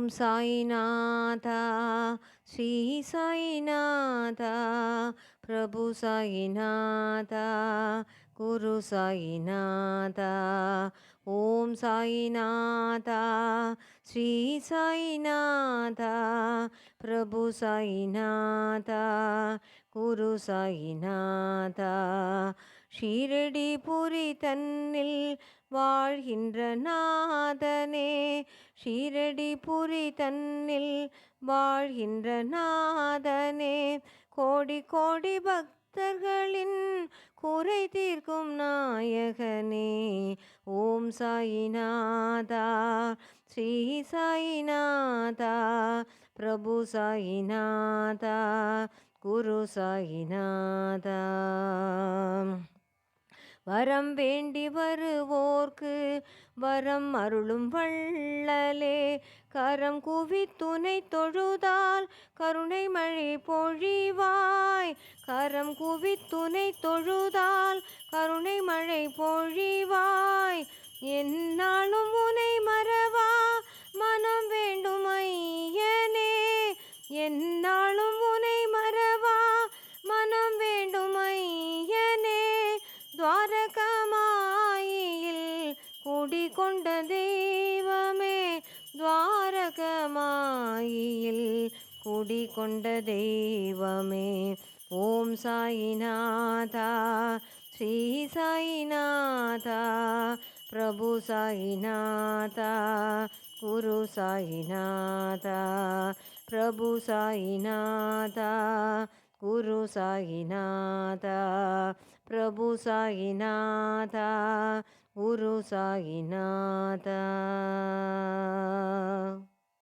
ஓம் சாய்நாதா ஸ்ரீ சாய்நாதா பிரபு சாய்நாதா குரு சாய்நாதா ஓம் சாய்நாதா ஸ்ரீ சாய்நாதா பிரபு சாய்நாதா குரு சாய்நாதா ஷீரடி புரி தன்னில் வாழ்கின்ற நாதனே ஷீரடி புரி தன்னில் வாழ்கின்ற நாதனே கோடி கோடி பக்தர்களின் குறை தீர்க்கும் நாயகனே ஓம் சாய்நாதா ஸ்ரீ சாய்நாதா பிரபு சாய்நாதா குரு சாய்நாதா வரம் வேண்டி வருவோர்க்கு வரம் அருளும் வள்ளலே கரம் குவி துணை தொழுதால் கருணை மழை பொழிவாய் கரம் குவி துணை தொழுதால் கருணை மழை பொழிவாய் என்னாலும் உனை மறவா மனம் வேண்டும் ஐயனே என்னாலும் உனை மறவா மனம் வேண்டும் ஐயனே துவாரகமாயில் குடிகொண்ட தெய்வமே துவாரகமாயில் குடிகொண்ட தெய்வமே ஓம் சாய்நாதா ஸ்ரீ சாய்நாதா பிரபு சாய்நாதா குரு சாய்நாதா பிரபு சாய்நாதா குரு சாய்நாதா பிரபு சாய்நாதா குரு சாய்நாதா